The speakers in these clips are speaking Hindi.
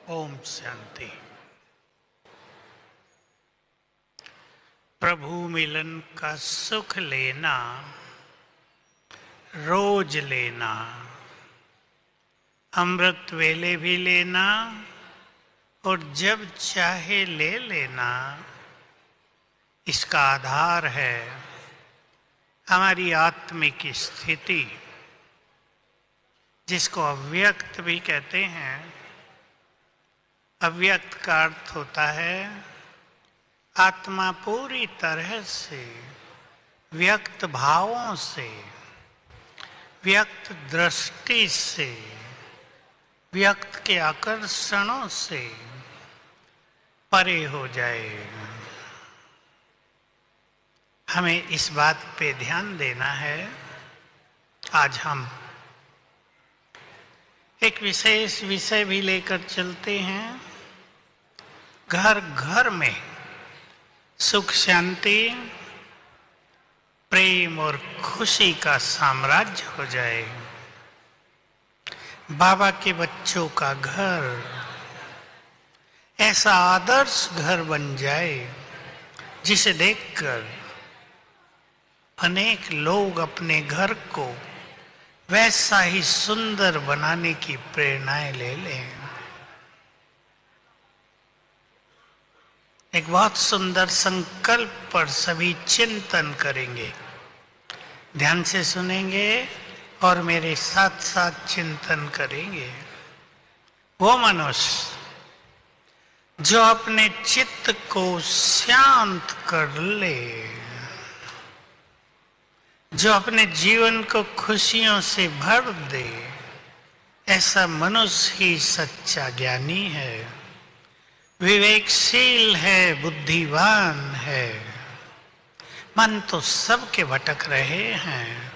ओम शांति। प्रभु मिलन का सुख लेना, रोज लेना, अमृत वेले भी लेना और जब चाहे ले लेना, इसका आधार है हमारी आत्मिक स्थिति, जिसको अव्यक्त भी कहते हैं। अव्यक्त का अर्थ होता है आत्मा पूरी तरह से व्यक्त भावों से, व्यक्त दृष्टि से, व्यक्त के आकर्षणों से परे हो जाए। हमें इस बात पे ध्यान देना है। आज हम एक विशेष विषय भी लेकर चलते हैं। घर घर में सुख शांति, प्रेम और खुशी का साम्राज्य हो जाए। बाबा के बच्चों का घर ऐसा आदर्श घर बन जाए जिसे देखकर अनेक लोग अपने घर को वैसा ही सुंदर बनाने की प्रेरणाएं ले लें। एक बहुत सुंदर संकल्प पर सभी चिंतन करेंगे। ध्यान से सुनेंगे और मेरे साथ साथ चिंतन करेंगे। वो मनुष्य जो अपने चित्त को शांत कर ले, जो अपने जीवन को खुशियों से भर दे, ऐसा मनुष्य ही सच्चा ज्ञानी है, विवेकशील है, बुद्धिमान है। मन तो सबके भटक रहे हैं,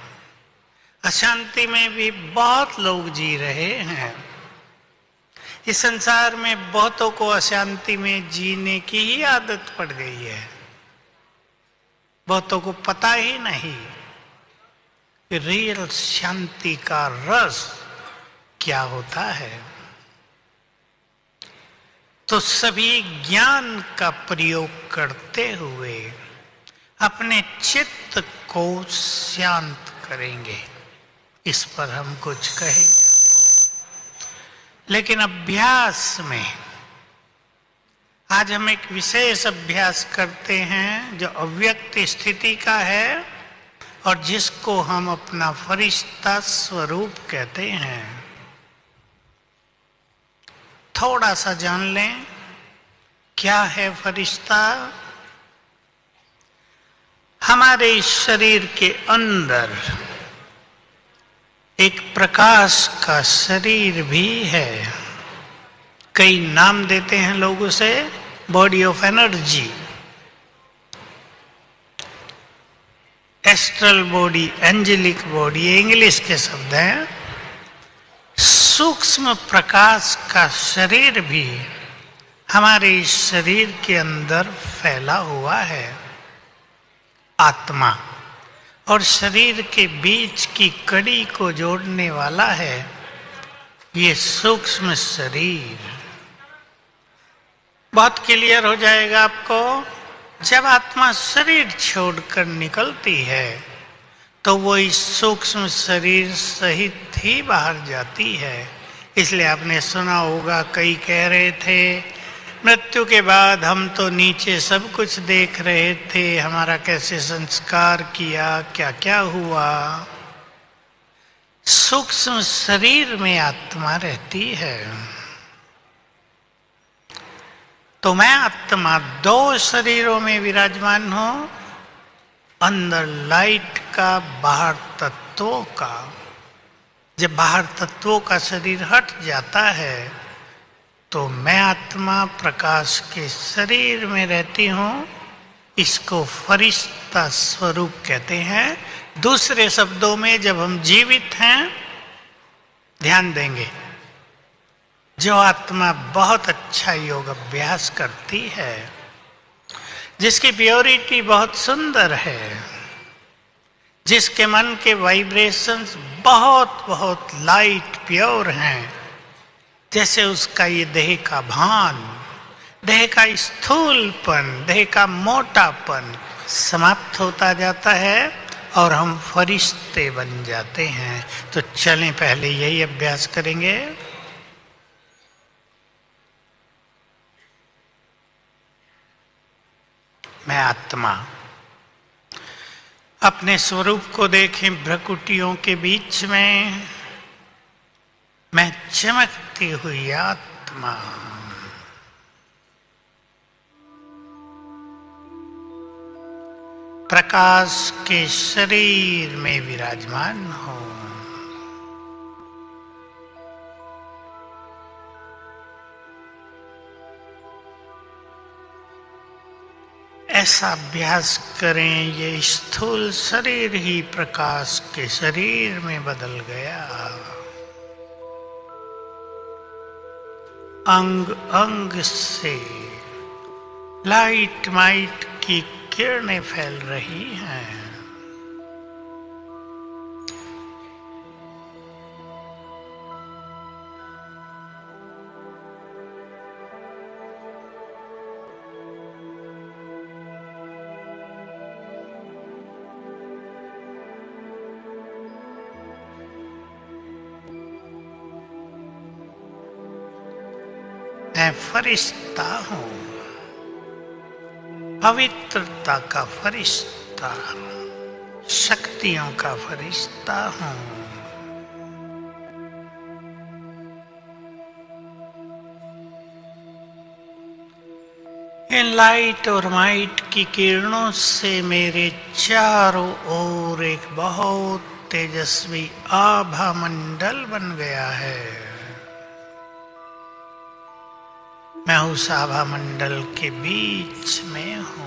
अशांति में भी बहुत लोग जी रहे हैं। इस संसार में बहुतों को अशांति में जीने की ही आदत पड़ गई है। बहुतों को पता ही नहीं कि रियल शांति का रस क्या होता है। तो सभी ज्ञान का प्रयोग करते हुए अपने चित्त को शांत करेंगे। इस पर हम कुछ कहेंगे, लेकिन अभ्यास में आज हम एक विशेष अभ्यास करते हैं जो अव्यक्त स्थिति का है और जिसको हम अपना फरिश्ता स्वरूप कहते हैं। थोड़ा सा जान लें क्या है फरिश्ता। हमारे शरीर के अंदर एक प्रकाश का शरीर भी है। कई नाम देते हैं लोग उसे, body of energy, astral body, angelic body, ये इंग्लिश के शब्द हैं। सूक्ष्म प्रकाश का शरीर भी हमारे शरीर के अंदर फैला हुआ है। आत्मा और शरीर के बीच की कड़ी को जोड़ने वाला है ये सूक्ष्म शरीर। बहुत क्लियर हो जाएगा आपको। जब आत्मा शरीर छोड़कर निकलती है तो वो इस सूक्ष्म शरीर सहित ही बाहर जाती है। इसलिए आपने सुना होगा, कई कह रहे थे मृत्यु के बाद हम तो नीचे सब कुछ देख रहे थे, हमारा कैसे संस्कार किया, क्या क्या हुआ। सूक्ष्म शरीर में आत्मा रहती है। तो मैं आत्मा दो शरीरों में विराजमान हूं, अंदर लाइट का, बाहर तत्वों का। जब बाहर तत्वों का शरीर हट जाता है तो मैं आत्मा प्रकाश के शरीर में रहती हूं। इसको फरिश्ता स्वरूप कहते हैं। दूसरे शब्दों में जब हम जीवित हैं, ध्यान देंगे, जो आत्मा बहुत अच्छा योग अभ्यास करती है, जिसकी प्योरिटी बहुत सुंदर है, जिसके मन के वाइब्रेशंस बहुत बहुत लाइट प्योर हैं, जैसे उसका ये देह का भान, देह का स्थूलपन, देह का मोटापन समाप्त होता जाता है और हम फरिश्ते बन जाते हैं। तो चलें पहले यही अभ्यास करेंगे। मैं आत्मा। अपने स्वरूप को देखें भ्रकुटियों के बीच में। मैं चमकती हुई आत्मा। प्रकाश के शरीर में विराजमान हूं। ऐसा अभ्यास करें, ये स्थूल शरीर ही प्रकाश के शरीर में बदल गया। अंग अंग से लाइट माइट की किरणें फैल रही हैं। मैं फरिश्ता हूं, पवित्रता का फरिश्ता, शक्तियों का फरिश्ता हूं। इन लाइट और माइट की किरणों से मेरे चारों ओर एक बहुत तेजस्वी आभा मंडल बन गया है। मैं उस आभा मंडल के बीच में हूं।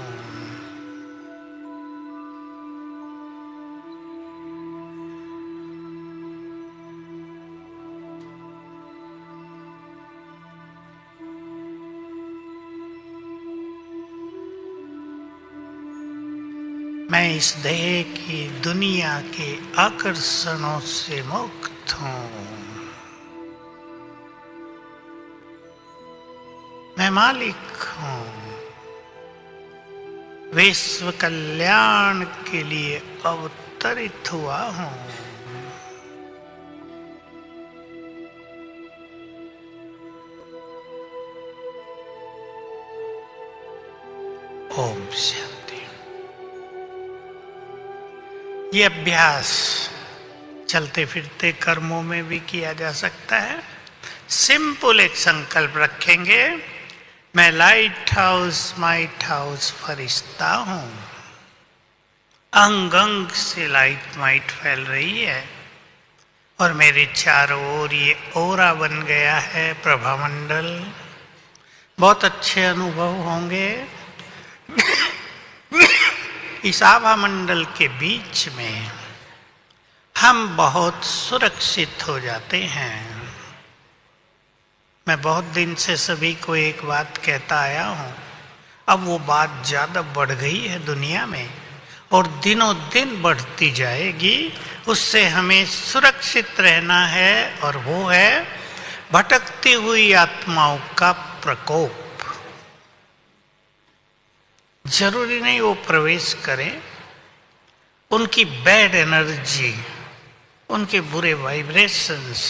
मैं इस देह की दुनिया के आकर्षणों से मुक्त हूं। मैं मालिक हूं। विश्व कल्याण के लिए अवतरित हुआ हूं। ओम शांति। ये अभ्यास चलते फिरते कर्मों में भी किया जा सकता है। सिंपल एक संकल्प रखेंगे, मैं लाइट हाउस माइट हाउस फरिश्ता हूं। अंग अंग से लाइट माइट फैल रही है और मेरे चारों ओर ये ओरा बन गया है, प्रभा मंडल। बहुत अच्छे अनुभव होंगे। इस आभा मंडल के बीच में हम बहुत सुरक्षित हो जाते हैं। मैं बहुत दिन से सभी को एक बात कहता आया हूं, अब वो बात ज्यादा बढ़ गई है दुनिया में और दिनों दिन बढ़ती जाएगी। उससे हमें सुरक्षित रहना है और वो है भटकती हुई आत्माओं का प्रकोप। जरूरी नहीं वो प्रवेश करें, उनकी बैड एनर्जी, उनके बुरे वाइब्रेशंस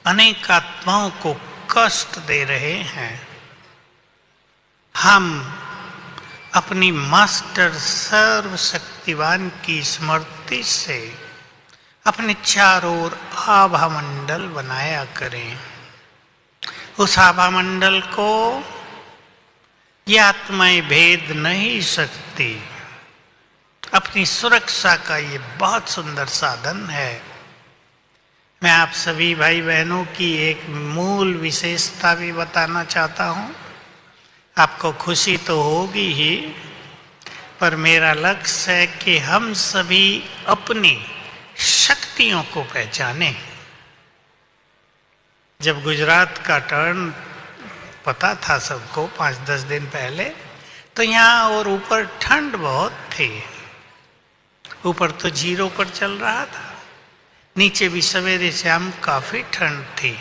अनेक आत्माओं को कष्ट दे रहे हैं। हम अपनी मास्टर सर्वशक्तिवान की स्मृति से अपने चारों ओर आभा मंडल बनाया करें। उस आभा मंडल को ये आत्माएं भेद नहीं सकती। अपनी सुरक्षा का ये बहुत सुंदर साधन है। मैं आप सभी भाई बहनों की एक मूल विशेषता भी बताना चाहता हूँ। आपको खुशी तो होगी ही, पर मेरा लक्ष्य है कि हम सभी अपनी शक्तियों को पहचानें। जब गुजरात का टर्न पता था सबको 5-10 दिन पहले, तो यहाँ और ऊपर ठंड बहुत थी। ऊपर तो 0 पर चल रहा था, नीचे भी सवेरे शाम काफी ठंड थी।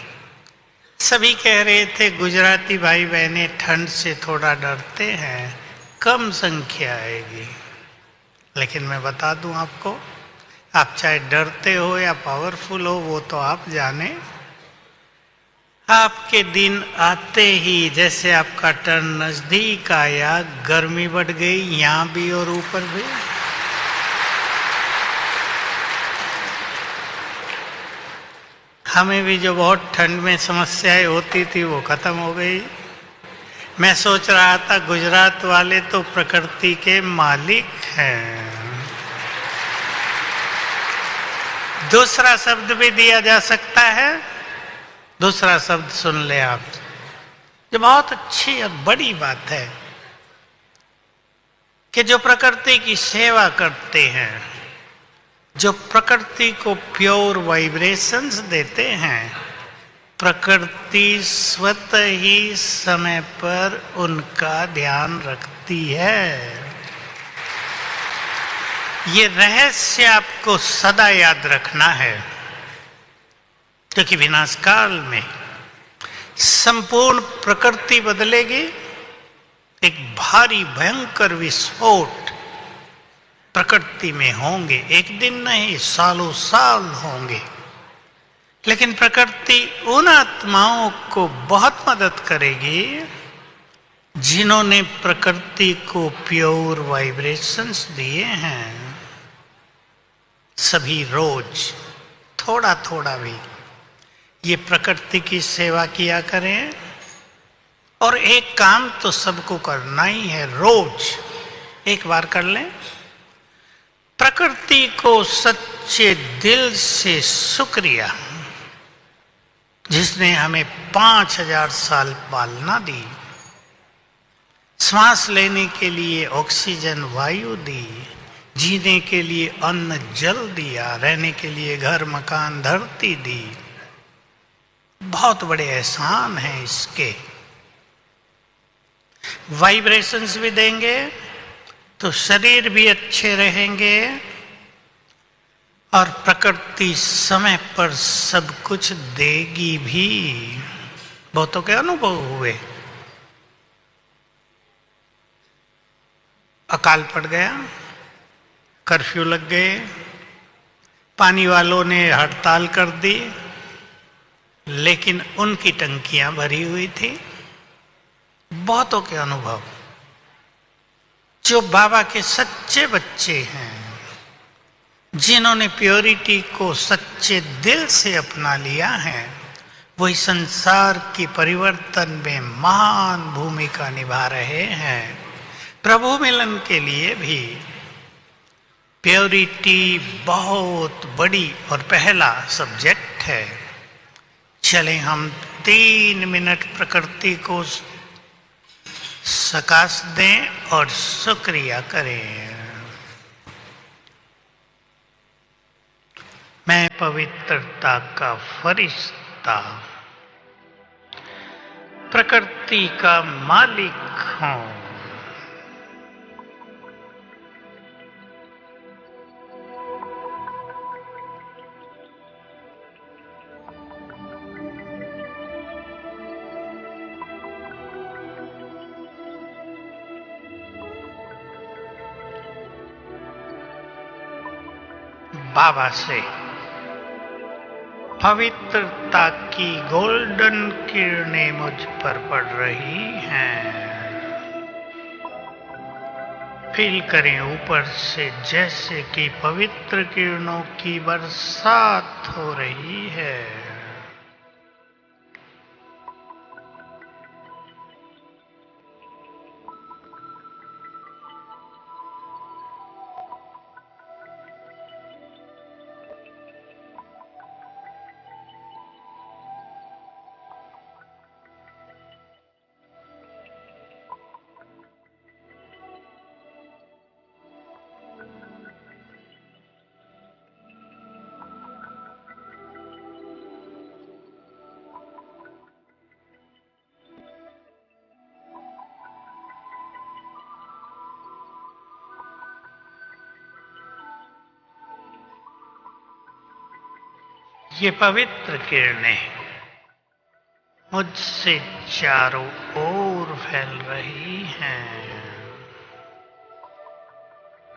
सभी कह रहे थे गुजराती भाई बहनें ठंड से थोड़ा डरते हैं, कम संख्या आएगी। लेकिन मैं बता दूं आपको, आप चाहे डरते हो या पावरफुल हो वो तो आप जाने। आपके दिन आते ही जैसे आपका टर्न नजदीक आया, गर्मी बढ़ गई यहां भी और ऊपर भी। हमें भी जो बहुत ठंड में समस्याएं होती थी वो खत्म हो गई। मैं सोच रहा था गुजरात वाले तो प्रकृति के मालिक हैं। दूसरा शब्द भी दिया जा सकता है, दूसरा शब्द सुन ले आप, जो बहुत अच्छी और बड़ी बात है कि जो प्रकृति की सेवा करते हैं, जो प्रकृति को प्योर वाइब्रेशंस देते हैं, प्रकृति स्वतः ही समय पर उनका ध्यान रखती है। ये रहस्य आपको सदा याद रखना है, क्योंकि विनाश काल में संपूर्ण प्रकृति बदलेगी। एक भारी भयंकर विस्फोट प्रकृति में होंगे, एक दिन नहीं सालों साल होंगे। लेकिन प्रकृति उन आत्माओं को बहुत मदद करेगी जिन्होंने प्रकृति को प्योर वाइब्रेशंस दिए हैं। सभी रोज थोड़ा थोड़ा भी ये प्रकृति की सेवा किया करें। और एक काम तो सबको करना ही है, रोज एक बार कर लें। प्रकृति को सच्चे दिल से शुक्रिया, जिसने हमें 5000 साल पालना दी, सांस लेने के लिए ऑक्सीजन वायु दी, जीने के लिए अन्न जल दिया, रहने के लिए घर मकान धरती दी। बहुत बड़े एहसान हैं इसके। वाइब्रेशंस भी देंगे तो शरीर भी अच्छे रहेंगे और प्रकृति समय पर सब कुछ देगी भी। बहुतों के अनुभव हुए, अकाल पड़ गया, कर्फ्यू लग गए, पानी वालों ने हड़ताल कर दी, लेकिन उनकी टंकियां भरी हुई थी। बहुतों के अनुभव, जो बाबा के सच्चे बच्चे हैं, जिन्होंने प्योरिटी को सच्चे दिल से अपना लिया है, वही संसार की परिवर्तन में महान भूमिका निभा रहे हैं। प्रभु मिलन के लिए भी प्योरिटी बहुत बड़ी और पहला सब्जेक्ट है। चलें हम 3 मिनट प्रकृति को सकाश दें और शुक्रिया करें। मैं पवित्रता का फरिश्ता, प्रकृति का मालिक हूं। बाबा से पवित्रता की गोल्डन किरणें मुझ पर पड़ रही हैं। फील करें ऊपर से जैसे कि पवित्र किरणों की बरसात हो रही है। ये पवित्र किरणें मुझसे चारों ओर फैल रही हैं।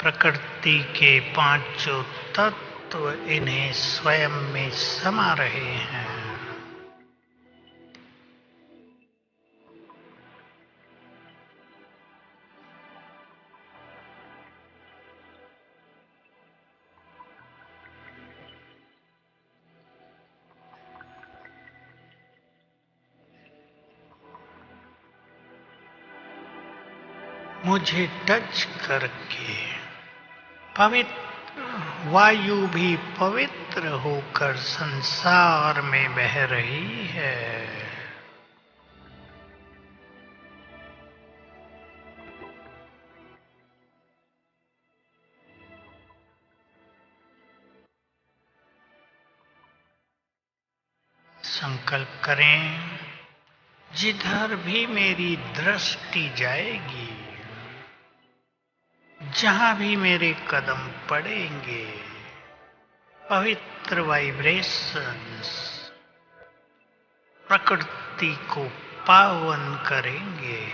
प्रकृति के पांचों तत्व इन्हें स्वयं में समा रहे हैं। मुझे टच करके पवित्र वायु भी पवित्र होकर संसार में बह रही है। संकल्प करें, जिधर भी मेरी दृष्टि जाएगी, जहां भी मेरे कदम पड़ेंगे, पवित्र वाइब्रेशंस प्रकृति को पावन करेंगे।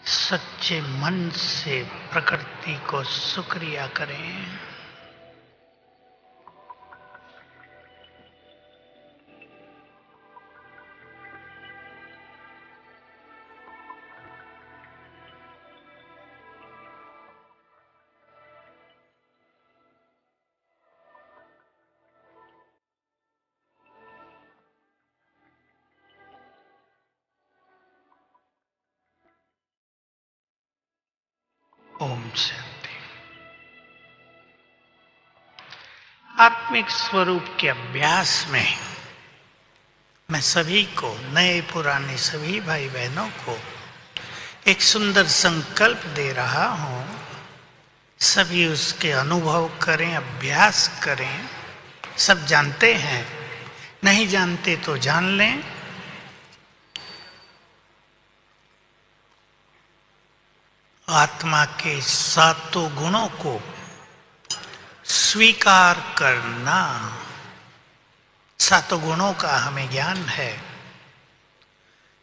सच्चे मन से प्रकृति को शुक्रिया करें। ओम शांति। आत्मिक स्वरूप के अभ्यास में मैं सभी को, नए पुराने सभी भाई बहनों को एक सुंदर संकल्प दे रहा हूं। सभी उसके अनुभव करें, अभ्यास करें। सब जानते हैं, नहीं जानते तो जान लें। आत्मा के सातों गुणों को स्वीकार करना, सातों गुणों का हमें ज्ञान है।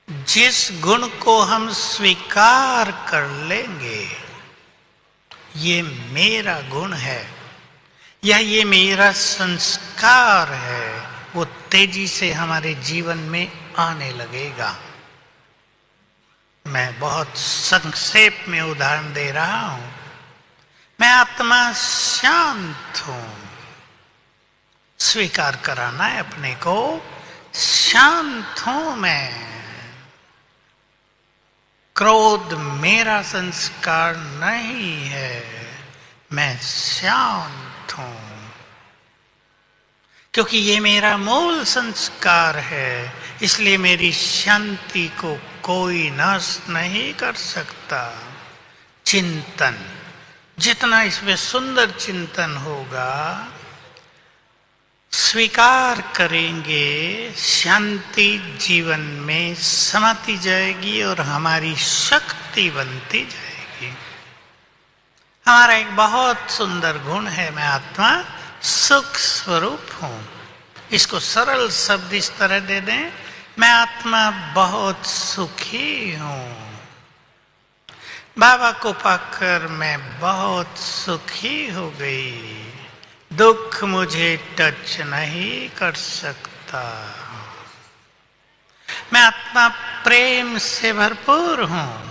जिस गुण को हम स्वीकार कर लेंगे, ये मेरा गुण है या ये मेरा संस्कार है, वो तेजी से हमारे जीवन में आने लगेगा। मैं बहुत संक्षेप में उदाहरण दे रहा हूं। मैं आत्मा शांत हूं, स्वीकार कराना है अपने को। शांत हूं मैं। क्रोध मेरा संस्कार नहीं है, मैं शांत हूं। क्योंकि ये मेरा मूल संस्कार है, इसलिए मेरी शांति को कोई नष्ट नहीं कर सकता। चिंतन, जितना इसमें सुंदर चिंतन होगा, स्वीकार करेंगे, शांति जीवन में समाती जाएगी और हमारी शक्ति बनती जाएगी। हमारा एक बहुत सुंदर गुण है, मैं आत्मा सुख स्वरूप हूं। इसको सरल शब्द इस तरह दे दें, मैं आत्मा बहुत सुखी हूं। बाबा को पाकर मैं बहुत सुखी हो गई। दुख मुझे टच नहीं कर सकता। मैं आत्मा प्रेम से भरपूर हूं।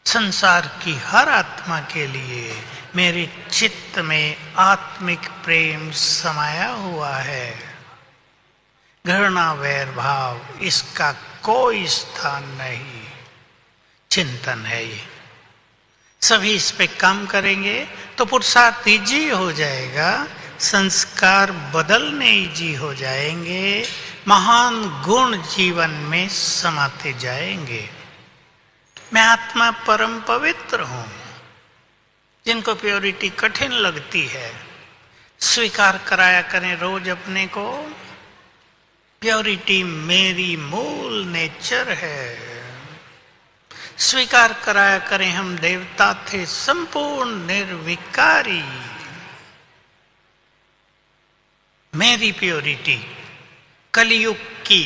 संसार की हर आत्मा के लिए मेरे चित्त में आत्मिक प्रेम समाया हुआ है। घृणा, वैर भाव, इसका कोई स्थान नहीं। चिंतन है ये। सभी इस पे काम करेंगे तो पुरुषार्थ ईजी हो जाएगा, संस्कार बदलने ईजी हो जाएंगे, महान गुण जीवन में समाते जाएंगे। मैं आत्मा परम पवित्र हूं। जिनको प्योरिटी कठिन लगती है, स्वीकार कराया करें रोज अपने को। प्योरिटी मेरी मूल नेचर है। स्वीकार कराया करें हम देवता थे संपूर्ण निर्विकारी। मेरी प्योरिटी कलयुग की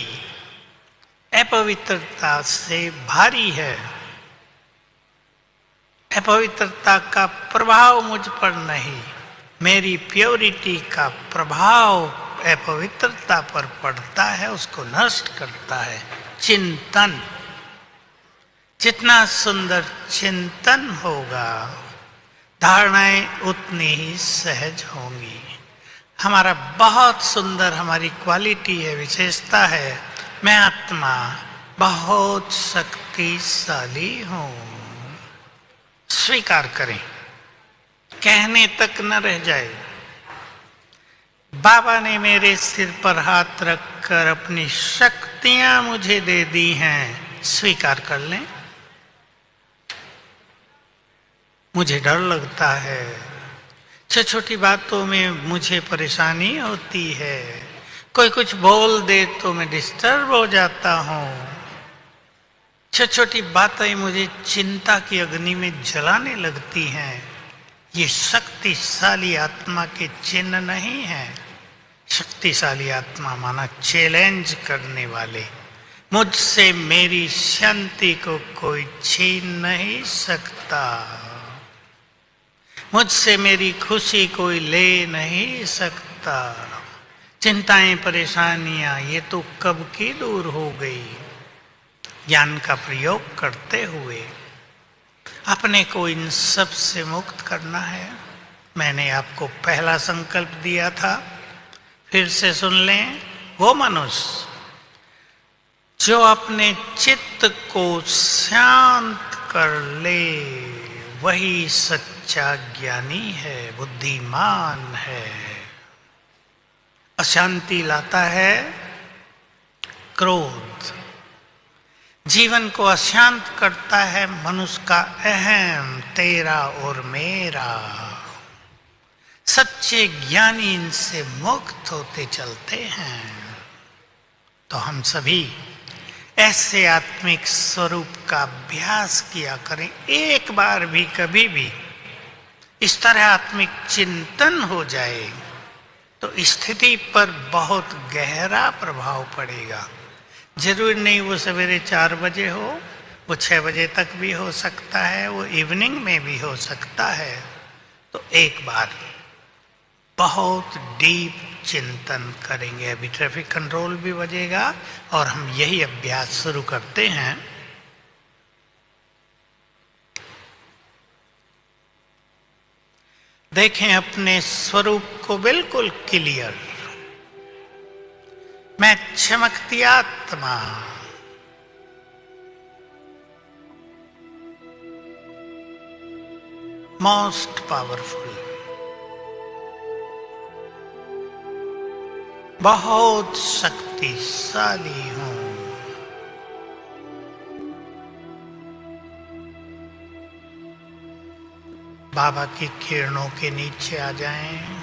अपवित्रता से भारी है। अपवित्रता का प्रभाव मुझ पर नहीं, मेरी प्योरिटी का प्रभाव अपवित्रता पर पड़ता है, उसको नष्ट करता है। चिंतन, जितना सुंदर चिंतन होगा धारणाएं उतनी ही सहज होंगी। हमारा बहुत सुंदर, हमारी क्वालिटी है, विशेषता है, मैं आत्मा बहुत शक्तिशाली हूं। स्वीकार करें, कहने तक न रह जाए। बाबा ने मेरे सिर पर हाथ रखकर अपनी शक्तियां मुझे दे दी हैं, स्वीकार कर लें। मुझे डर लगता है, छोटी छोटी बातों में मुझे परेशानी होती है, कोई कुछ बोल दे तो मैं डिस्टर्ब हो जाता हूं। छोटी छोटी बातें मुझे चिंता की अग्नि में जलाने लगती हैं। ये शक्तिशाली आत्मा के चिन्ह नहीं है। शक्तिशाली आत्मा माना चैलेंज करने वाले। मुझसे मेरी शांति को कोई छीन नहीं सकता, मुझसे मेरी खुशी कोई ले नहीं सकता। चिंताएं, परेशानियां ये तो कब की दूर हो गई। ज्ञान का प्रयोग करते हुए अपने को इन सब से मुक्त करना है। मैंने आपको पहला संकल्प दिया था, फिर से सुन लें। वो मनुष्य जो अपने चित्त को शांत कर ले वही सच्चा ज्ञानी है, बुद्धिमान है। अशांति लाता है क्रोध, जीवन को अशांत करता है मनुष्य का अहम, तेरा और मेरा। सच्चे ज्ञानी इनसे मुक्त होते चलते हैं। तो हम सभी ऐसे आत्मिक स्वरूप का अभ्यास किया करें। एक बार भी, कभी भी इस तरह आत्मिक चिंतन हो जाए तो स्थिति पर बहुत गहरा प्रभाव पड़ेगा। जरूरी नहीं वो सवेरे 4 बजे हो, वो 6 बजे तक भी हो सकता है, वो इवनिंग में भी हो सकता है। तो एक बार बहुत डीप चिंतन करेंगे। अभी ट्रैफिक कंट्रोल भी बजेगा और हम यही अभ्यास शुरू करते हैं। देखें अपने स्वरूप को बिल्कुल क्लियर। मैं चमकती आत्मा, मोस्ट पावरफुल, बहुत शक्तिशाली हूं। बाबा की किरणों के नीचे आ जाएं।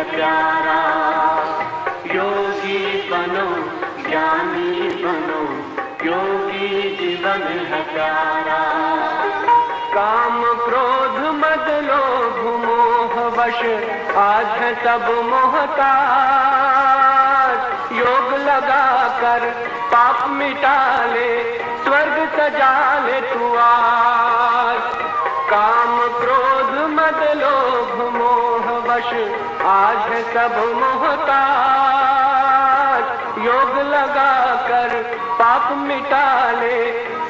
प्यारा योगी बनो, ज्ञानी बनो, योगी जीवन है प्यारा। काम क्रोध मद लोभ मोह वश आज है सब मोहताज। योग लगा कर पाप मिटा ले, स्वर्ग सजा ले तू आज। काम क्रोध मद लोभ मोह वश आज है सब मोहताज। योग लगा कर पाप मिटा ले,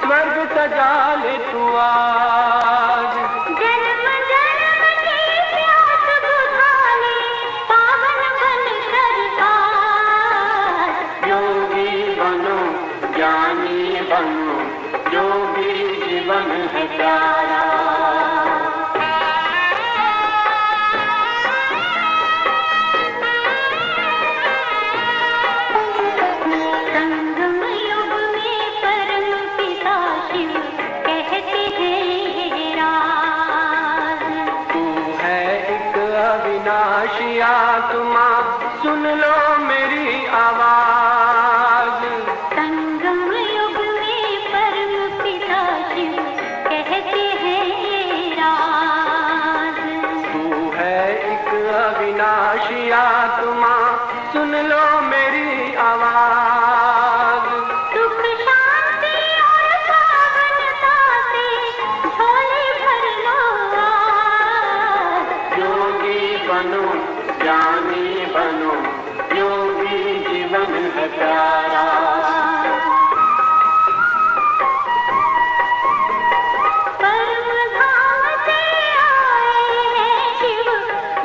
स्वर्ग सजा ले तू आज। जन्म जन्म की प्यास बुझा ले, पावन बन कर आज। योगी बनो, ज्ञानी बनो, योगी जीवन है प्यारा। संगम युग में पर अविनाशी आत्मा सुन लो मेरी आवाज। संगम युग में परम पिता शिव कहते हैं ये राज। तू है एक अविनाशी आत्मा सुन लो मेरी आवाज। सुख शांति और पावनता से झोले भर लो आज। योगी बनो ज्ञानी बनो योगी जीवन है प्यारा। परम धाम से आए हैं शिव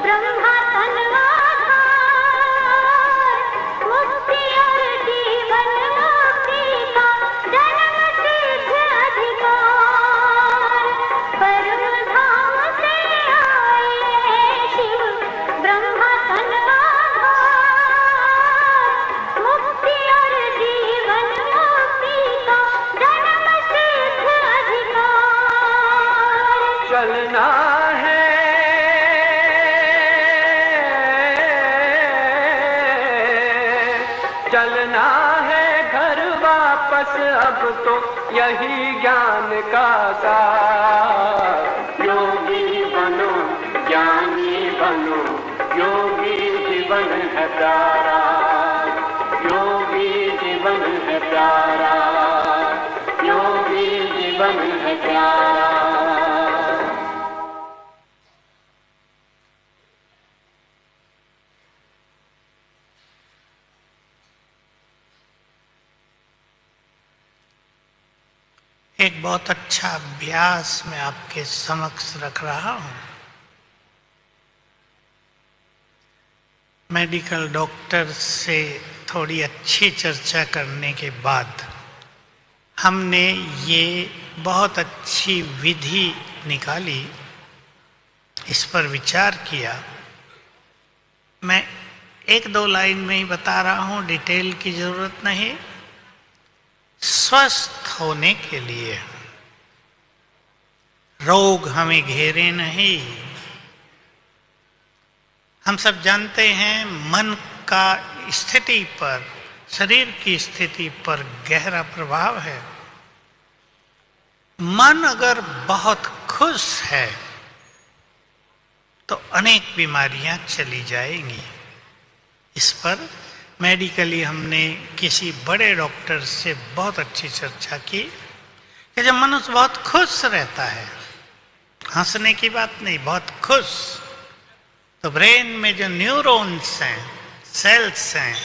ब्रह्मा तनवाधार। मुक्ति और जीवन मुक्ति का जन्म सिद्ध अधिकार। परम धाम से आए हैं शिव ब्रह्मा तनवाधार। मुक्ति और जीवन मुक्ति का जन्म सिद्ध अधिकार। चलना है चलना है घर वापस अब तो यही ज्ञान का सार। योगी बनो ज्ञानी बनो योगी जीवन है प्यारा। योगी जीवन है प्यारा। योगी जीवन है प्यारा। एक बहुत अच्छा अभ्यास मैं आपके समक्ष रख रहा हूं। मेडिकल डॉक्टर से थोड़ी अच्छी चर्चा करने के बाद हमने ये बहुत अच्छी विधि निकाली, इस पर विचार किया। मैं एक दो लाइन में ही बता रहा हूं, डिटेल की जरूरत नहीं। स्वस्थ होने के लिए रोग हमें घेरे नहीं। हम सब जानते हैं मन का स्थिति पर, शरीर की स्थिति पर गहरा प्रभाव है। मन अगर बहुत खुश है तो अनेक बीमारियां चली जाएंगी। इस पर मेडिकली हमने किसी बड़े डॉक्टर से बहुत अच्छी चर्चा की कि जब मनुष्य बहुत खुश रहता है, हंसने की बात नहीं, बहुत खुश, तो ब्रेन में जो न्यूरॉन्स हैं, सेल्स हैं,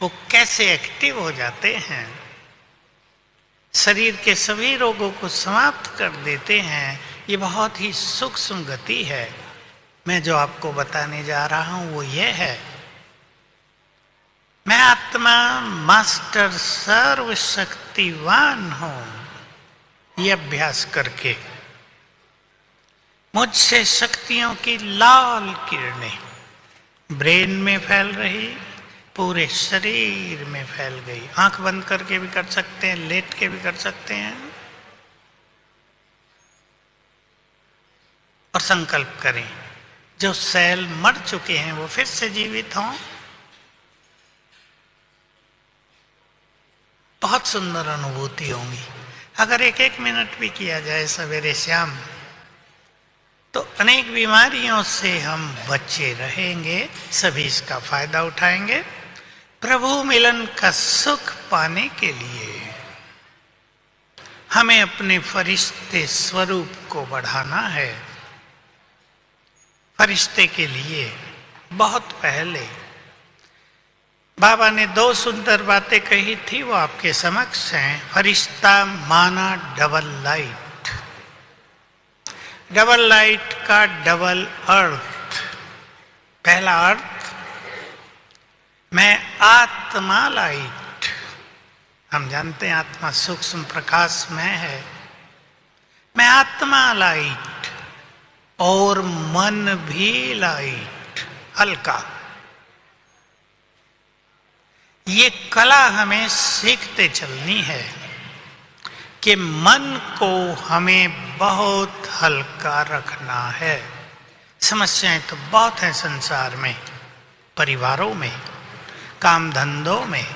वो कैसे एक्टिव हो जाते हैं, शरीर के सभी रोगों को समाप्त कर देते हैं। ये बहुत ही सूक्ष्म गति है। मैं जो आपको बताने जा रहा हूं वो ये है, मैं आत्मा मास्टर सर्वशक्तिवान हूं। ये अभ्यास करके मुझसे शक्तियों की लाल किरणें ब्रेन में फैल रही, पूरे शरीर में फैल गई। आंख बंद करके भी कर सकते हैं, लेट के भी कर सकते हैं। और संकल्प करें, जो सेल मर चुके हैं वो फिर से जीवित हों। बहुत सुंदर अनुभूति होंगी। अगर एक एक मिनट भी किया जाए सवेरे शाम, तो अनेक बीमारियों से हम बचे रहेंगे। सभी इसका फायदा उठाएंगे। प्रभु मिलन का सुख पाने के लिए हमें अपने फरिश्ते स्वरूप को बढ़ाना है। फरिश्ते के लिए बहुत पहले बाबा ने दो सुंदर बातें कही थी, वो आपके समक्ष हैं। फरिश्ता माना डबल लाइट, डबल लाइट का डबल अर्थ। पहला अर्थ, मैं आत्मा लाइट। हम जानते हैं आत्मा सूक्ष्म प्रकाश में है। मैं आत्मा लाइट और मन भी लाइट, हल्का। ये कला हमें सीखते चलनी है कि मन को हमें बहुत हल्का रखना है। समस्याएं तो बहुत हैं संसार में, परिवारों में, काम धंधों में,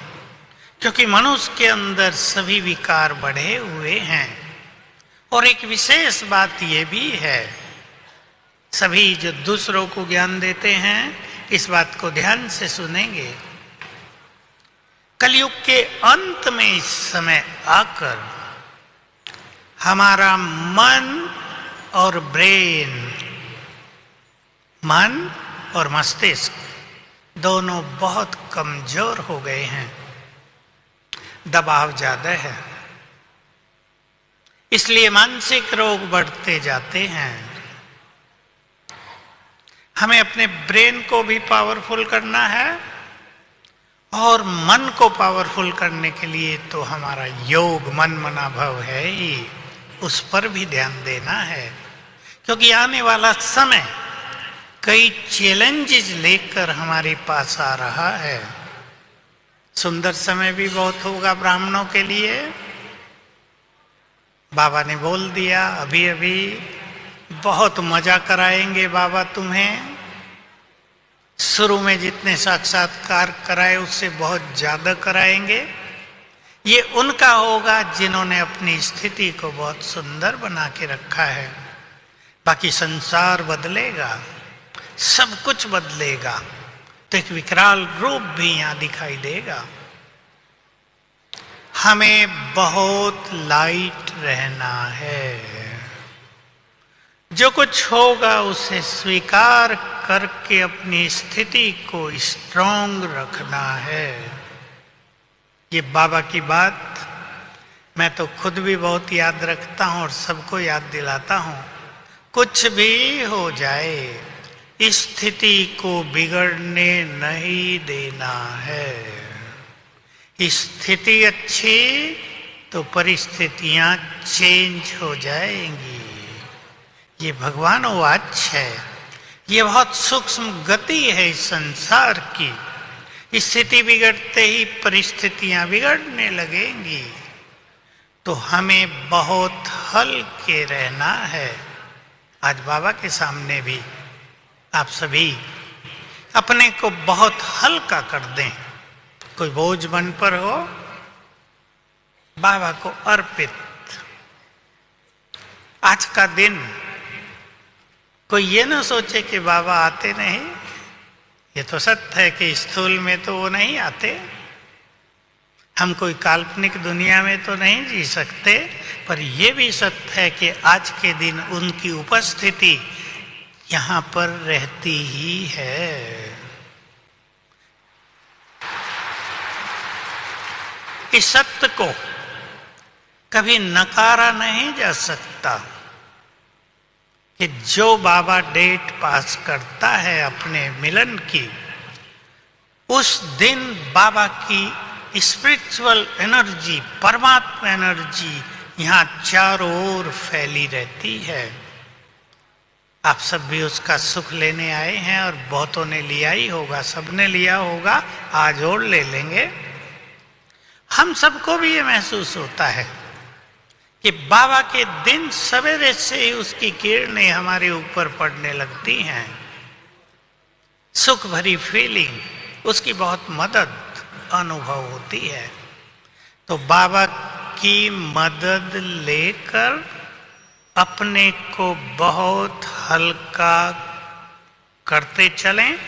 क्योंकि मनुष्य के अंदर सभी विकार बढ़े हुए हैं। और एक विशेष बात यह भी है, सभी जो दूसरों को ज्ञान देते हैं इस बात को ध्यान से सुनेंगे। कलयुग के अंत में इस समय आकर हमारा मन और ब्रेन, मन और मस्तिष्क दोनों बहुत कमजोर हो गए हैं, दबाव ज्यादा है, इसलिए मानसिक रोग बढ़ते जाते हैं। हमें अपने ब्रेन को भी पावरफुल करना है और मन को पावरफुल करने के लिए तो हमारा योग मन मना भव है ही, उस पर भी ध्यान देना है, क्योंकि आने वाला समय कई चैलेंजेस लेकर हमारे पास आ रहा है। सुंदर समय भी बहुत होगा ब्राह्मणों के लिए। बाबा ने बोल दिया अभी अभी, बहुत मजा कराएंगे बाबा तुम्हें। शुरू में जितने साक्षात्कार कराए उससे बहुत ज्यादा कराएंगे। ये उनका होगा जिन्होंने अपनी स्थिति को बहुत सुंदर बना के रखा है। बाकी संसार बदलेगा, सब कुछ बदलेगा, तो एक विकराल रूप भी यहां दिखाई देगा। हमें बहुत लाइट रहना है। जो कुछ होगा उसे स्वीकार करके अपनी स्थिति को स्ट्रांग रखना है। ये बाबा की बात मैं तो खुद भी बहुत याद रखता हूं और सबको याद दिलाता हूं। कुछ भी हो जाए, स्थिति को बिगड़ने नहीं देना है। स्थिति अच्छी तो परिस्थितियां चेंज हो जाएंगी। ये भगवान वाच है, ये बहुत सूक्ष्म गति है इस संसार की। स्थिति बिगड़ते ही परिस्थितियां बिगड़ने लगेंगी, तो हमें बहुत हल्के रहना है। आज बाबा के सामने भी आप सभी अपने को बहुत हल्का कर दें। कोई बोझ मन पर हो, बाबा को अर्पित। आज का दिन कोई ये ना सोचे कि बाबा आते नहीं। ये तो सत्य है कि स्थूल में तो वो नहीं आते, हम कोई काल्पनिक दुनिया में तो नहीं जी सकते, पर यह भी सत्य है कि आज के दिन उनकी उपस्थिति यहां पर रहती ही है। इस सत्य को कभी नकारा नहीं जा सकता कि जो बाबा डेट पास करता है अपने मिलन की, उस दिन बाबा की स्पिरिचुअल एनर्जी, परमात्मा एनर्जी यहां चारों ओर फैली रहती है। आप सब भी उसका सुख लेने आए हैं और बहुतों ने लिया ही होगा, सबने लिया होगा, आज और ले लेंगे। हम सबको भी ये महसूस होता है कि बाबा के दिन सवेरे से ही उसकी किरणें हमारे ऊपर पड़ने लगती हैं। सुख भरी फीलिंग, उसकी बहुत मदद अनुभव होती है। तो बाबा की मदद लेकर अपने को बहुत हल्का करते चलें,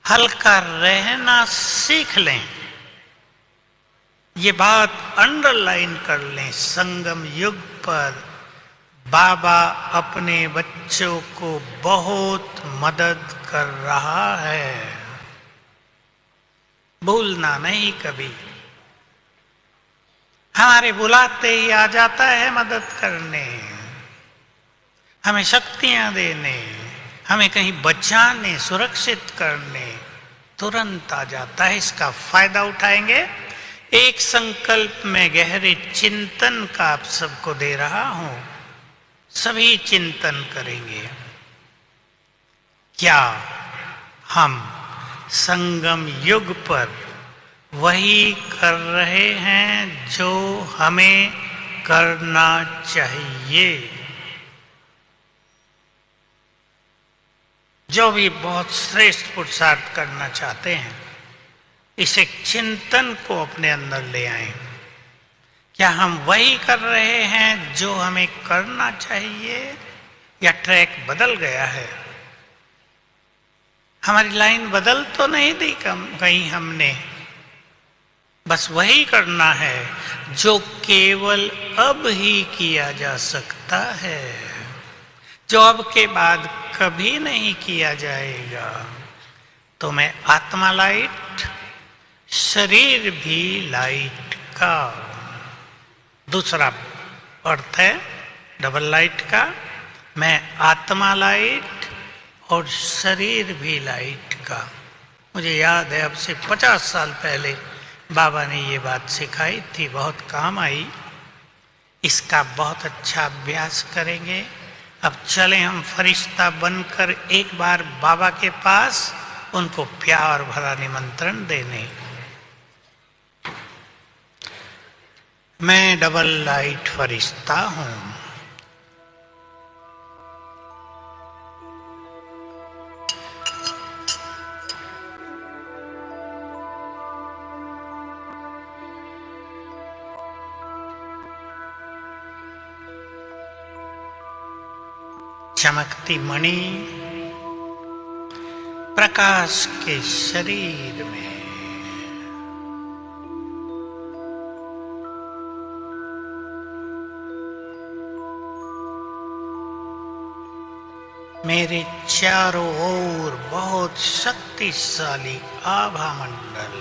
हल्का रहना सीख लें। ये बात अंडरलाइन कर लें, संगम युग पर बाबा अपने बच्चों को बहुत मदद कर रहा है। भूलना नहीं कभी। हमारे बुलाते ही आ जाता है मदद करने, हमें शक्तियां देने, हमें कहीं बचाने, सुरक्षित करने, तुरंत आ जाता है। इसका फायदा उठाएंगे। एक संकल्प में गहरे चिंतन का आप सबको दे रहा हूं, सभी चिंतन करेंगे। क्या हम संगम युग पर वही कर रहे हैं जो हमें करना चाहिए? जो भी बहुत श्रेष्ठ पुरुषार्थ करना चाहते हैं, इस एक चिंतन को अपने अंदर ले आए। क्या हम वही कर रहे हैं जो हमें करना चाहिए, या ट्रैक बदल गया है? हमारी लाइन बदल तो नहीं दी कहीं हमने, बस वही करना है जो केवल अब ही किया जा सकता है, जो अब के बाद कभी नहीं किया जाएगा। तो मैं आत्मा लाइट, शरीर भी लाइट का दूसरा अर्थ है डबल लाइट का। मैं आत्मा लाइट और शरीर भी लाइट का। मुझे याद है अब से 50 साल पहले बाबा ने ये बात सिखाई थी, बहुत काम आई। इसका बहुत अच्छा अभ्यास करेंगे। अब चलें हम फरिश्ता बनकर एक बार बाबा के पास उनको प्यार भरा निमंत्रण देने। मैं डबल लाइट फरिश्ता हूं। चमकती मणि प्रकाश के शरीर में, मेरे चारों ओर बहुत शक्तिशाली आभा मंडल।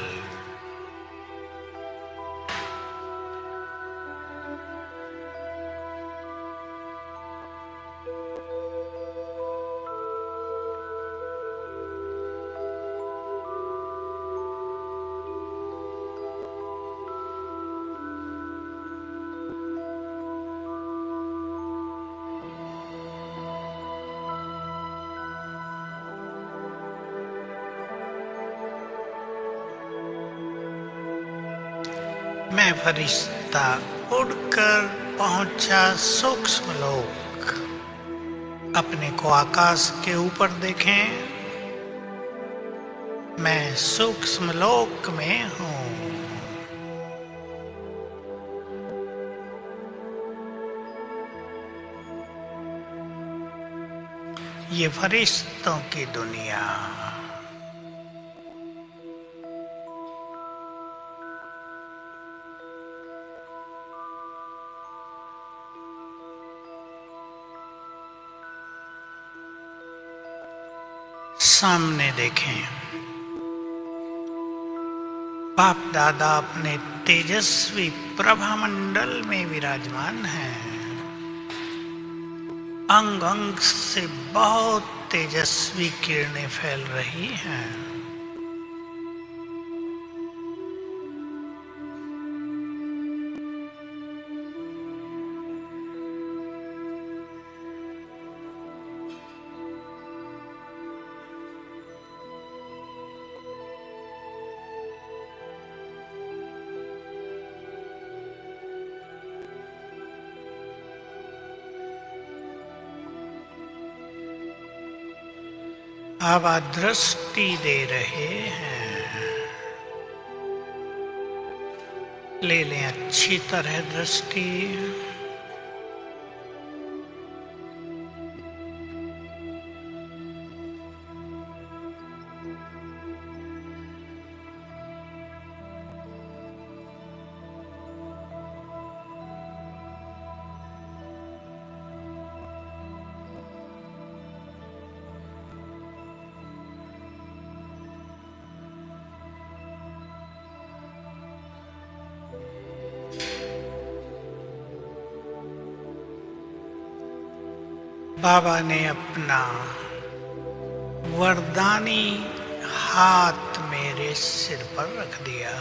मैं फरिश्ता उड़कर पहुंचा सूक्ष्म लोक। अपने को आकाश के ऊपर देखें। मैं सूक्ष्म लोक में हूं। ये फरिश्तों की दुनिया। सामने देखें, बाप दादा अपने तेजस्वी प्रभा मंडल में विराजमान हैं। अंग अंग से बहुत तेजस्वी किरणें फैल रही हैं। अब आप दृष्टि दे रहे हैं। ले लें अच्छी तरह दृष्टि। बाबा ने अपना वरदानी हाथ मेरे सिर पर रख दिया।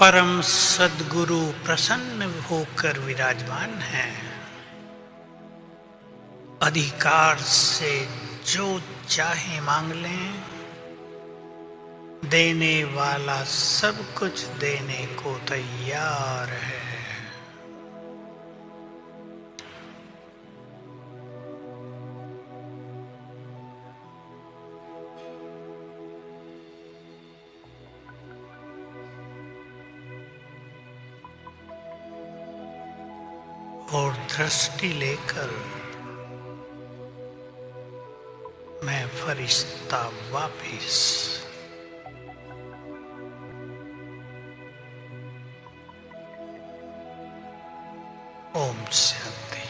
परम सद्गुरु प्रसन्न होकर विराजमान हैं। अधिकार से जो चाहे मांग लें, देने वाला सब कुछ देने को तैयार है। और दृष्टि लेकर मैं फरिश्ता वापिस ओम शांति।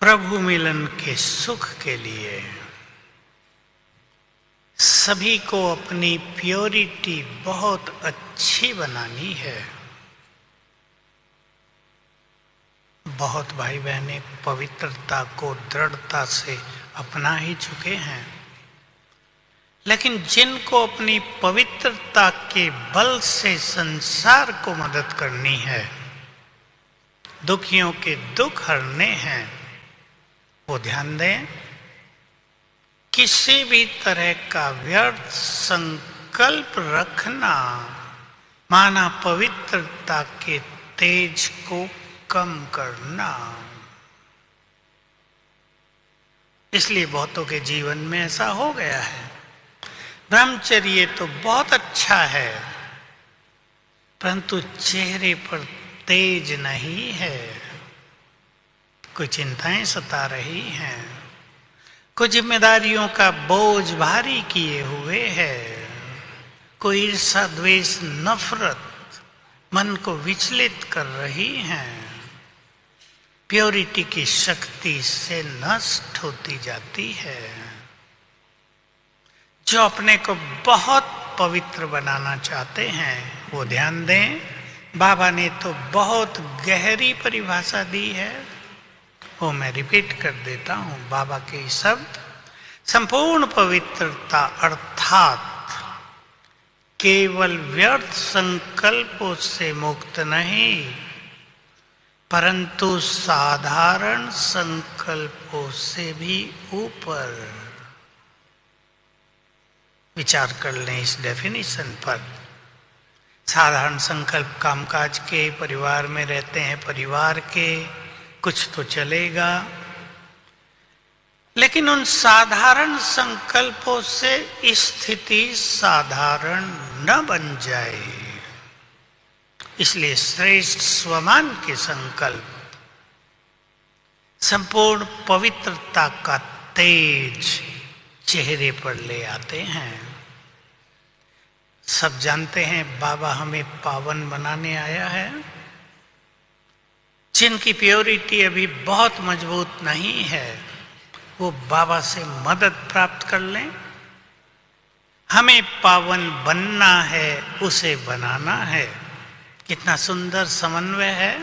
प्रभु मिलन के सुख के लिए सभी को अपनी प्योरिटी बहुत अच्छी बनानी है। बहुत भाई बहनें पवित्रता को दृढ़ता से अपना ही चुके हैं, लेकिन जिनको अपनी पवित्रता के बल से संसार को मदद करनी है, दुखियों के दुख हरने हैं, वो ध्यान दें, किसी भी तरह का व्यर्थ संकल्प रखना माना पवित्रता के तेज को कम करना। इसलिए बहुतों के जीवन में ऐसा हो गया है। ब्रह्मचर्य तो बहुत अच्छा है, परंतु चेहरे पर तेज नहीं है। कुछ चिंताएं सता रही हैं, कुछ जिम्मेदारियों का बोझ भारी किए हुए है, कोई ईर्षा द्वेष नफरत मन को विचलित कर रही हैं, प्योरिटी की शक्ति से नष्ट होती जाती है। जो अपने को बहुत पवित्र बनाना चाहते हैं वो ध्यान दें, बाबा ने तो बहुत गहरी परिभाषा दी है, वो मैं रिपीट कर देता हूं। बाबा के शब्द संपूर्ण पवित्रता अर्थात केवल व्यर्थ संकल्पों से मुक्त नहीं, परंतु साधारण संकल्पों से भी ऊपर। विचार कर लें इस डेफिनेशन पर। साधारण संकल्प कामकाज के, परिवार में रहते हैं परिवार के, कुछ तो चलेगा, लेकिन उन साधारण संकल्पों से स्थिति साधारण न बन जाए। इसलिए श्रेष्ठ स्वमान के संकल्प संपूर्ण पवित्रता का तेज चेहरे पर ले आते हैं। सब जानते हैं बाबा हमें पावन बनाने आया है। जिनकी प्योरिटी अभी बहुत मजबूत नहीं है वो बाबा से मदद प्राप्त कर लें। हमें पावन बनना है, उसे बनाना है। कितना सुंदर समन्वय है।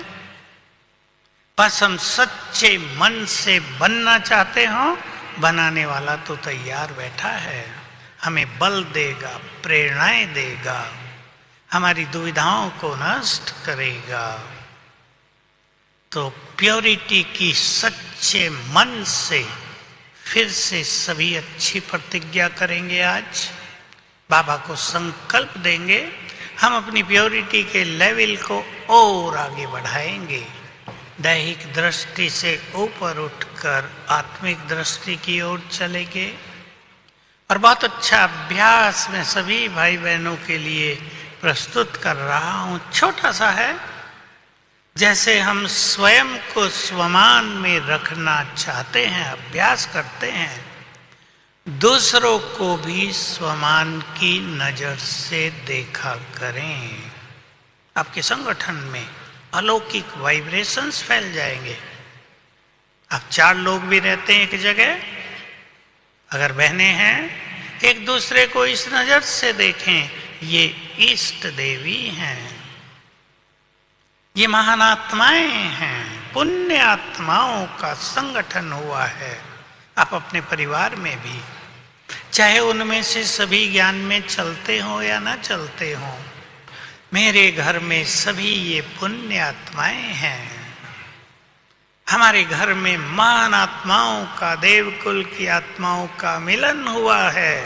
बस हम सच्चे मन से बनना चाहते हो, बनाने वाला तो तैयार बैठा है, हमें बल देगा, प्रेरणाएं देगा, हमारी दुविधाओं को नष्ट करेगा। तो प्योरिटी की सच्चे मन से फिर से सभी अच्छी प्रतिज्ञा करेंगे। आज बाबा को संकल्प देंगे, हम अपनी प्योरिटी के लेवल को और आगे बढ़ाएंगे, दैहिक दृष्टि से ऊपर उठकर आत्मिक दृष्टि की ओर चलेंगे। और बहुत अच्छा अभ्यास मैं सभी भाई बहनों के लिए प्रस्तुत कर रहा हूं। छोटा सा है, जैसे हम स्वयं को स्वमान में रखना चाहते हैं, अभ्यास करते हैं, दूसरों को भी स्वमान की नजर से देखा करें। आपके संगठन में अलौकिक वाइब्रेशंस फैल जाएंगे। आप 4 लोग भी रहते हैं एक जगह, अगर बहनें हैं एक दूसरे को इस नजर से देखें, ये इष्ट देवी हैं, ये महान आत्माएं हैं, पुण्य आत्माओं का संगठन हुआ है। आप अपने परिवार में भी, चाहे उनमें से सभी ज्ञान में चलते हो या ना चलते हो, मेरे घर में सभी ये पुण्य आत्माएं हैं। हमारे घर में महान आत्माओं का, देवकुल की आत्माओं का मिलन हुआ है।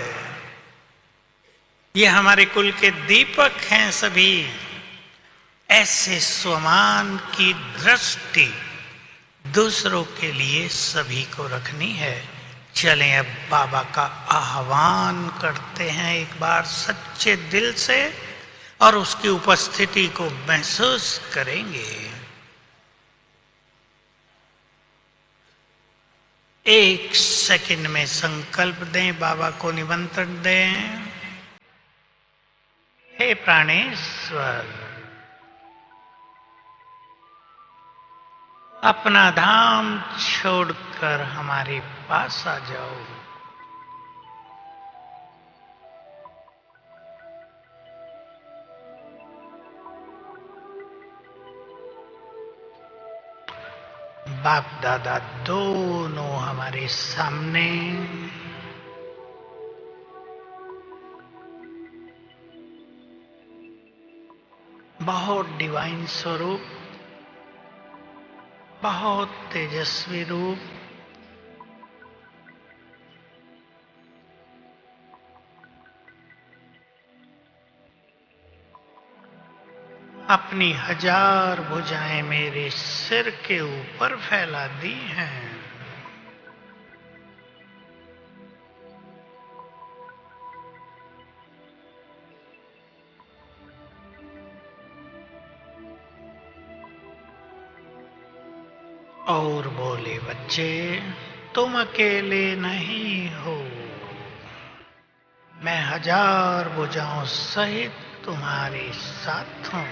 ये हमारे कुल के दीपक हैं सभी। ऐसे स्वमान की दृष्टि दूसरों के लिए सभी को रखनी है। चलें अब बाबा का आह्वान करते हैं एक बार सच्चे दिल से और उसकी उपस्थिति को महसूस करेंगे। एक सेकंड में संकल्प दें, बाबा को निमंत्रण दें। हे प्राणेश्वर, अपना धाम छोड़कर हमारे पास आ जाओ। बाप दादा दोनों हमारे सामने। बहुत डिवाइन स्वरूप, बहुत तेजस्वी रूप, अपनी 1000 भुजाएं मेरे सिर के ऊपर फैला दी हैं। और बोले, बच्चे तुम अकेले नहीं हो, मैं 1000 भुजाओं सहित तुम्हारे साथ हूं।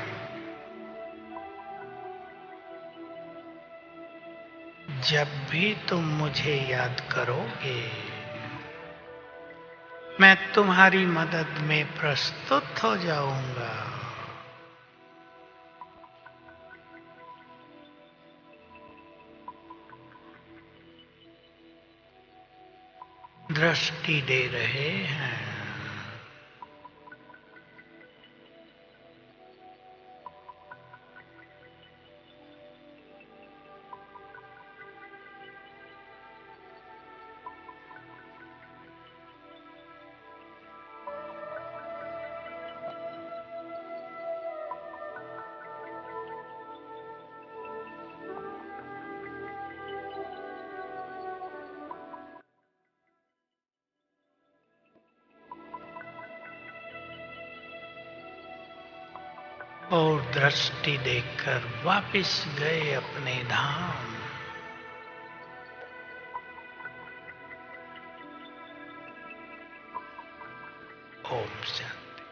जब भी तुम मुझे याद करोगे, मैं तुम्हारी मदद में प्रस्तुत हो जाऊंगा। दृष्टि दे रहे हैं। और दृष्टि देखकर वापिस गए अपने धाम। ओम शांति।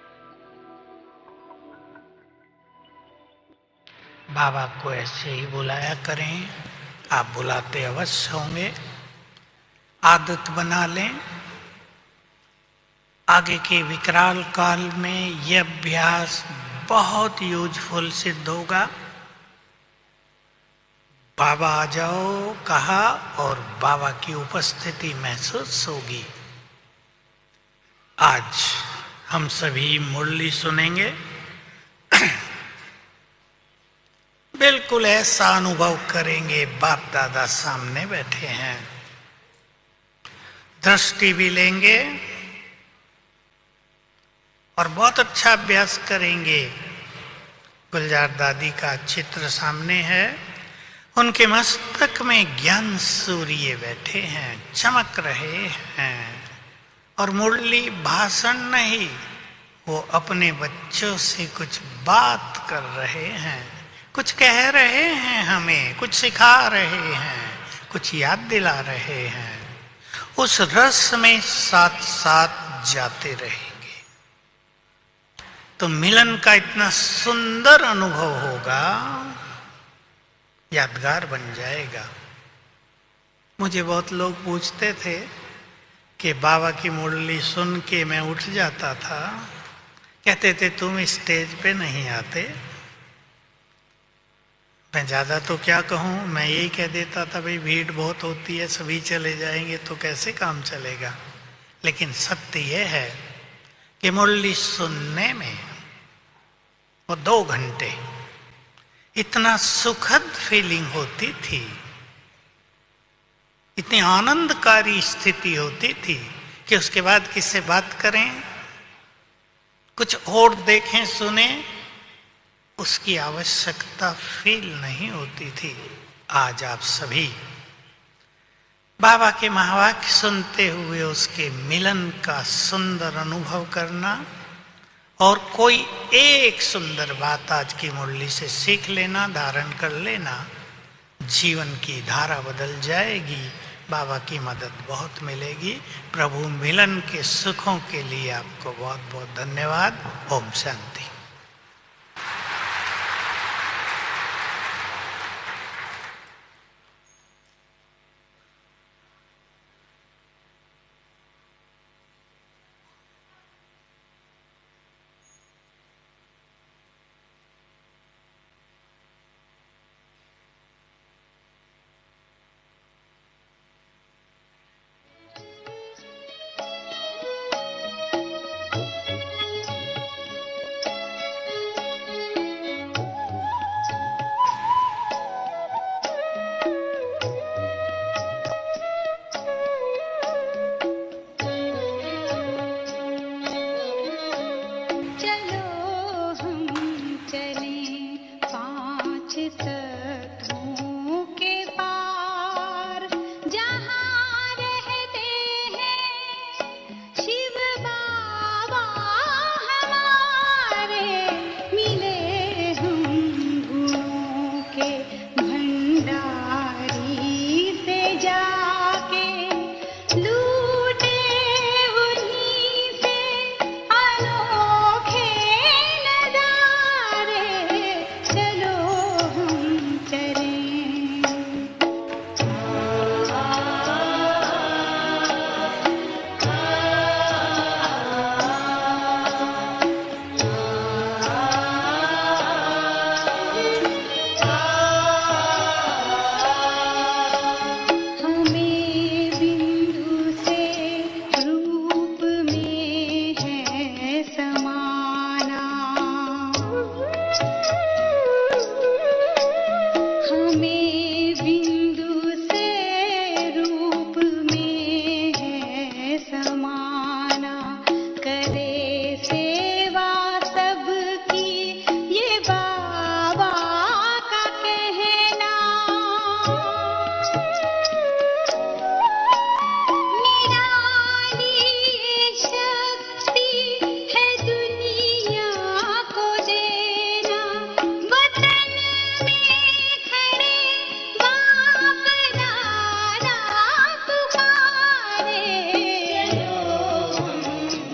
बाबा को ऐसे ही बुलाया करें। आप बुलाते अवश्य होंगे, आदत बना लें। आगे के विकराल काल में यह अभ्यास बहुत यूजफुल सिद्ध होगा। बाबा आ जाओ कहा और बाबा की उपस्थिति महसूस होगी। आज हम सभी मुरली सुनेंगे। बिल्कुल ऐसा अनुभव करेंगे बाप दादा सामने बैठे हैं। दृष्टि भी लेंगे और बहुत अच्छा अभ्यास करेंगे। गुलजार दादी का चित्र सामने है। उनके मस्तक में ज्ञान सूर्य बैठे हैं, चमक रहे हैं। और मुरली भाषण नहीं, वो अपने बच्चों से कुछ बात कर रहे हैं, कुछ कह रहे हैं, हमें कुछ सिखा रहे हैं, कुछ याद दिला रहे हैं। उस रस में साथ साथ जाते रहेंगे तो मिलन का इतना सुंदर अनुभव होगा, यादगार बन जाएगा। मुझे बहुत लोग पूछते थे कि बाबा की मुरली सुन के मैं उठ जाता था। कहते थे तुम स्टेज पे नहीं आते। मैं ज़्यादा तो क्या कहूँ, मैं यही कह देता था भाई भीड़ बहुत होती है, सभी चले जाएंगे तो कैसे काम चलेगा। लेकिन सत्य यह है कि मुरली सुनने में वो 2 घंटे इतना सुखद फीलिंग होती थी, इतनी आनंदकारी स्थिति होती थी कि उसके बाद किससे बात करें, कुछ और देखें सुने, उसकी आवश्यकता फील नहीं होती थी। आज आप सभी बाबा के महावाक्य सुनते हुए उसके मिलन का सुंदर अनुभव करना और कोई एक सुंदर बात आज की मुरली से सीख लेना, धारण कर लेना, जीवन की धारा बदल जाएगी। बाबा की मदद बहुत मिलेगी। प्रभु मिलन के सुखों के लिए आपको बहुत बहुत धन्यवाद। ओम शांति।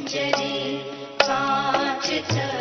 चले 5